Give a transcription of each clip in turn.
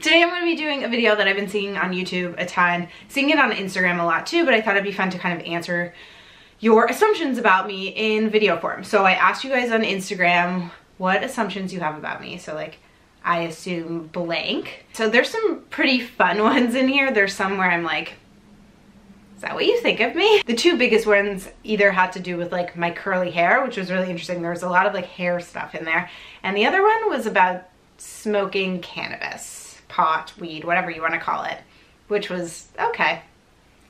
Today I'm going to be doing a video that I've been seeing on YouTube a ton, seeing it on Instagram a lot too, but I thought it'd be fun to kind of answer your assumptions about me in video form. So I asked you guys on Instagram what assumptions you have about me. So like, I assume blank. So there's some pretty fun ones in here. There's some where I'm like, is that what you think of me? The two biggest ones either had to do with like my curly hair, which was really interesting. There was a lot of like hair stuff in there. And the other one was about smoking cannabis, pot, weed, whatever you want to call it, which was okay.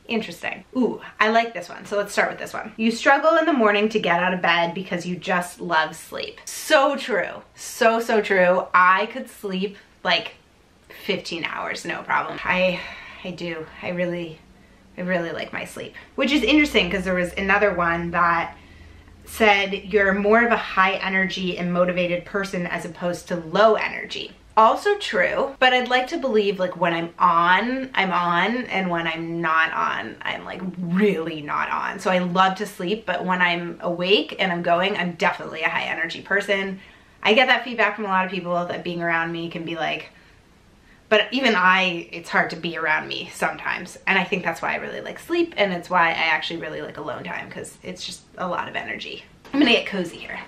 Interesting. Ooh, I like this one. So let's start with this one. You struggle in the morning to get out of bed because you just love sleep. So true. So true. I could sleep like 15 hours, no problem. I do. I really like my sleep. Which is interesting because there was another one that said you're more of a high energy and motivated person as opposed to low energy. Also true, but I'd like to believe like when I'm on, and when I'm not on, I'm like really not on. So I love to sleep, but when I'm awake and I'm going, I'm definitely a high energy person. I get that feedback from a lot of people that being around me can be like, but even it's hard to be around me sometimes. And I think that's why I really like sleep, and it's why I actually really like alone time, because it's just a lot of energy. I'm gonna get cozy here.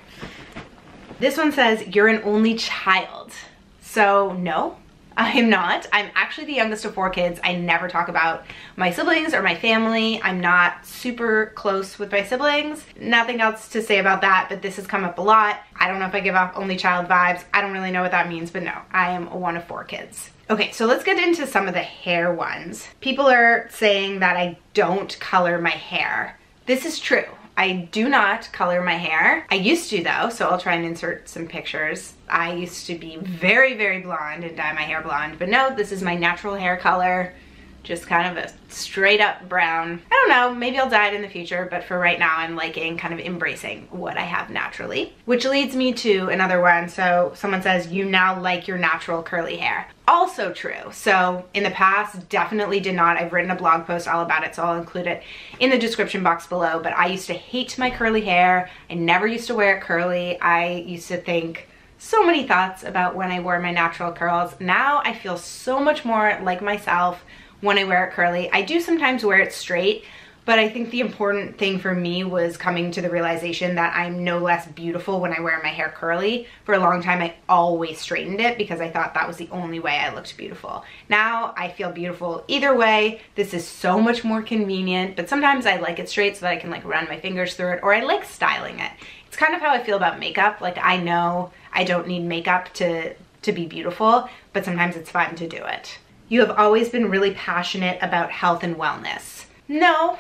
This one says, you're an only child. So no, I am not. I'm actually the youngest of 4 kids. I never talk about my siblings or my family. I'm not super close with my siblings. Nothing else to say about that, but this has come up a lot. I don't know if I give off only child vibes. I don't really know what that means, but no, I am one of 4 kids. Okay, so let's get into some of the hair ones. People are saying that I don't color my hair. This is true. I do not color my hair. I used to though, so I'll try and insert some pictures. I used to be very blonde and dye my hair blonde, but no, this is my natural hair color. Just kind of a straight up brown. I don't know, maybe I'll dye it in the future, but for right now I'm liking kind of embracing what I have naturally. Which leads me to another one. So someone says, you now like your natural curly hair. Also true. So in the past, definitely did not. I've written a blog post all about it, so I'll include it in the description box below, but I used to hate my curly hair. I never used to wear it curly. I used to think so many thoughts about when I wore my natural curls. Now I feel so much more like myself when I wear it curly. I do sometimes wear it straight, but I think the important thing for me was coming to the realization that I'm no less beautiful when I wear my hair curly. For a long time, I always straightened it because I thought that was the only way I looked beautiful. Now I feel beautiful either way. This is so much more convenient, but sometimes I like it straight so that I can like run my fingers through it, or I like styling it. It's kind of how I feel about makeup. Like I know I don't need makeup to be beautiful, but sometimes it's fun to do it. You have always been really passionate about health and wellness. No,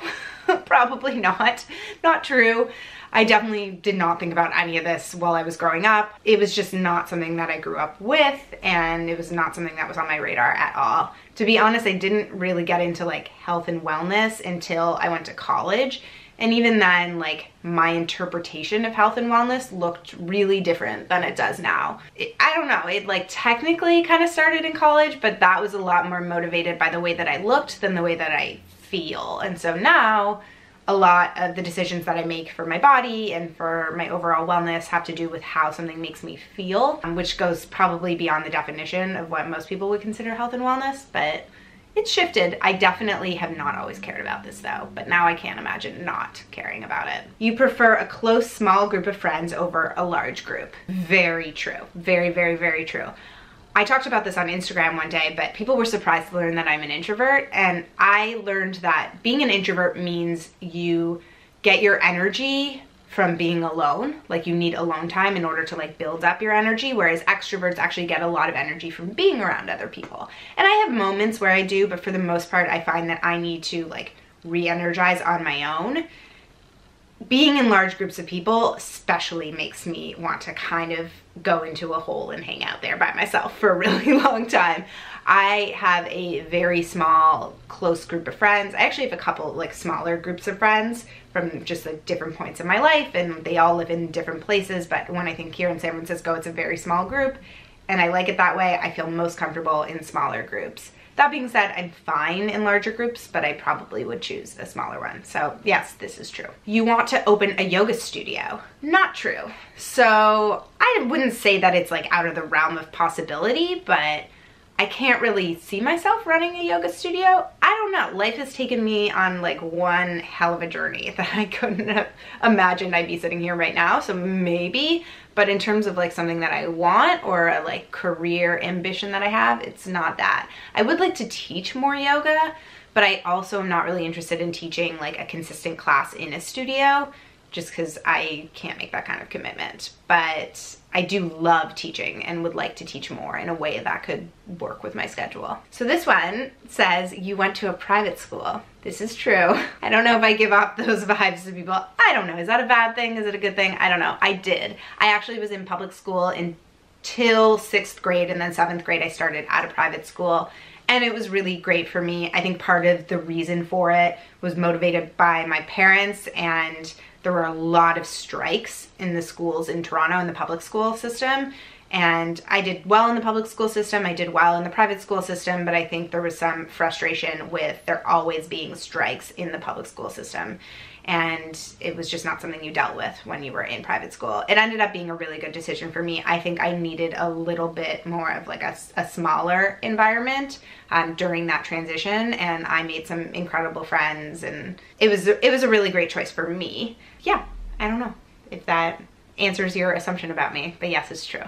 probably not. Not true. I definitely did not think about any of this while I was growing up. It was just not something that I grew up with, and it was not something that was on my radar at all. To be honest, I didn't really get into like health and wellness until I went to college. And even then, like, my interpretation of health and wellness looked really different than it does now. I don't know, it like technically kind of started in college, but that was a lot more motivated by the way that I looked than the way that I feel. And so now, a lot of the decisions that I make for my body and for my overall wellness have to do with how something makes me feel, which goes probably beyond the definition of what most people would consider health and wellness, but it's shifted. I definitely have not always cared about this though, but now I can't imagine not caring about it. You prefer a close, small group of friends over a large group. Very true. Very true. I talked about this on Instagram one day, but people were surprised to learn that I'm an introvert, and I learned that being an introvert means you get your energy from being alone. Like you need alone time in order to like build up your energy, whereas extroverts actually get a lot of energy from being around other people. And I have moments where I do, but for the most part, I find that I need to like re-energize on my own. Being in large groups of people especially makes me want to kind of go into a hole and hang out there by myself for a really long time. I have a very small, close group of friends. I actually have a couple like smaller groups of friends from just like different points in my life, and they all live in different places, but when I think here in San Francisco, it's a very small group, and I like it that way. I feel most comfortable in smaller groups. That being said, I'm fine in larger groups, but I probably would choose a smaller one. So yes, this is true. You want to open a yoga studio. Not true. So I wouldn't say that it's like out of the realm of possibility, but I can't really see myself running a yoga studio. I don't know. Life has taken me on like one hell of a journey that I couldn't have imagined I'd be sitting here right now. So maybe, but in terms of like something that I want or a like career ambition that I have, it's not that. I would like to teach more yoga, but I also am not really interested in teaching like a consistent class in a studio just because I can't make that kind of commitment. But I do love teaching and would like to teach more in a way that could work with my schedule. So this one says you went to a private school. This is true. I don't know if I give off those vibes to people. I don't know. Is that a bad thing? Is it a good thing? I don't know. I did. I actually was in public school until 6th grade, and then 7th grade I started at a private school. And it was really great for me. I think part of the reason for it was motivated by my parents, and there were a lot of strikes in the schools in Toronto in the public school system. And I did well in the public school system. I did well in the private school system, but I think there was some frustration with there always being strikes in the public school system. And it was just not something you dealt with when you were in private school. It ended up being a really good decision for me. I think I needed a little bit more of like a smaller environment during that transition, and I made some incredible friends, and it was a really great choice for me. Yeah, I don't know if that answers your assumption about me, but yes, it's true.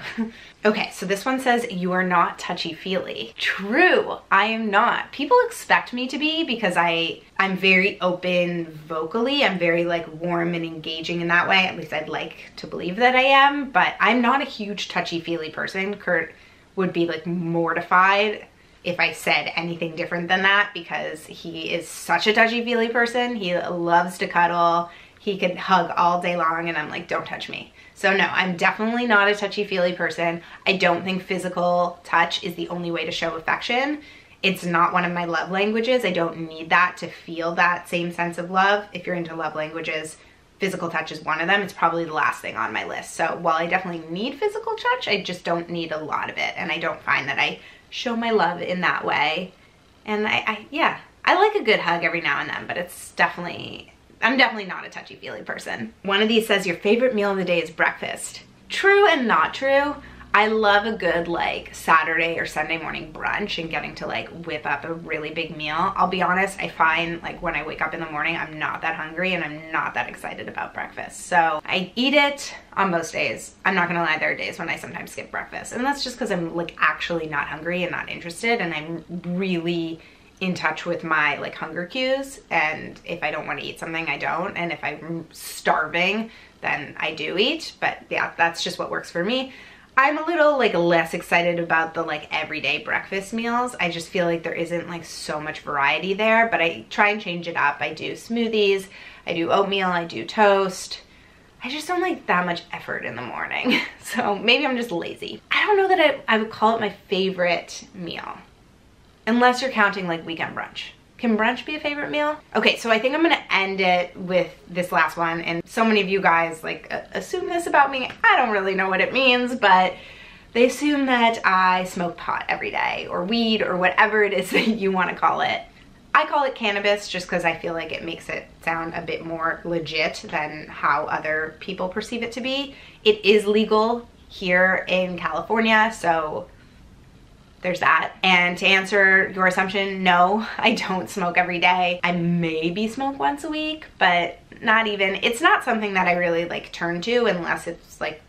Okay, so this one says you are not touchy-feely. True, I am not. People expect me to be because I'm very open vocally. I'm very like warm and engaging in that way. At least I'd like to believe that I am, but I'm not a huge touchy-feely person. Kurt would be like mortified if I said anything different than that because he is such a touchy-feely person. He loves to cuddle. He could hug all day long, and I'm like, don't touch me. So no, I'm definitely not a touchy-feely person. I don't think physical touch is the only way to show affection. It's not one of my love languages. I don't need that to feel that same sense of love. If you're into love languages, physical touch is one of them. It's probably the last thing on my list. So while I definitely need physical touch, I just don't need a lot of it. And I don't find that I show my love in that way. And yeah, I like a good hug every now and then, but I'm definitely not a touchy-feely person. One of these says your favorite meal of the day is breakfast. True and not true. I love a good like Saturday or Sunday morning brunch and getting to like whip up a really big meal. I'll be honest, I find like when I wake up in the morning, I'm not that hungry and I'm not that excited about breakfast. So I eat it on most days. I'm not gonna lie, there are days when I sometimes skip breakfast. And that's just because I'm like actually not hungry and not interested, and I'm really in touch with my like hunger cues, and if I don't want to eat something, I don't, and if I'm starving, then I do eat. But yeah, that's just what works for me. I'm a little like less excited about the like everyday breakfast meals. I just feel like there isn't like so much variety there, but I try and change it up. I do smoothies, I do oatmeal, I do toast. I just don't like that much effort in the morning. So maybe I'm just lazy. I don't know that I would call it my favorite meal. Unless you're counting like weekend brunch. Can brunch be a favorite meal? Okay, so I think I'm gonna end it with this last one. And so many of you guys like assume this about me. I don't really know what it means, but they assume that I smoke pot every day or weed or whatever it is that you wanna call it. I call it cannabis just because I feel like it makes it sound a bit more legit than how other people perceive it to be. It is legal here in California, so there's that. And to answer your assumption, no, I don't smoke every day. I maybe smoke once a week, but not even. It's not something that I really like turn to unless it's like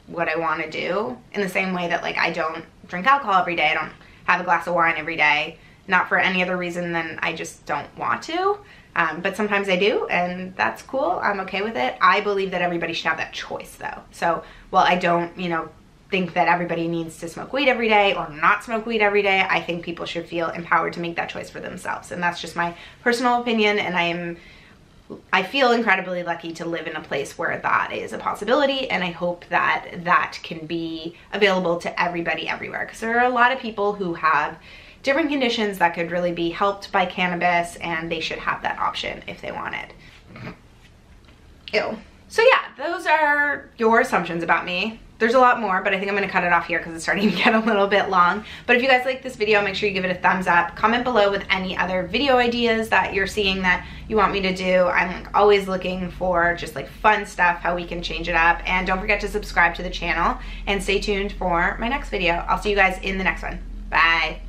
what I want to do. In the same way that like I don't drink alcohol every day. I don't have a glass of wine every day. Not for any other reason than I just don't want to. But sometimes I do, and that's cool. I'm okay with it. I believe that everybody should have that choice though. So while I don't, think that everybody needs to smoke weed every day or not smoke weed every day, I think people should feel empowered to make that choice for themselves. And that's just my personal opinion, and I feel incredibly lucky to live in a place where that is a possibility, and I hope that that can be available to everybody everywhere, because there are a lot of people who have different conditions that could really be helped by cannabis, and they should have that option if they want it. Ew. So yeah, those are your assumptions about me. There's a lot more, but I think I'm gonna cut it off here because it's starting to get a little bit long. But if you guys like this video, make sure you give it a thumbs up. Comment below with any other video ideas that you're seeing that you want me to do. I'm like always looking for just like fun stuff, how we can change it up. And don't forget to subscribe to the channel and stay tuned for my next video. I'll see you guys in the next one. Bye.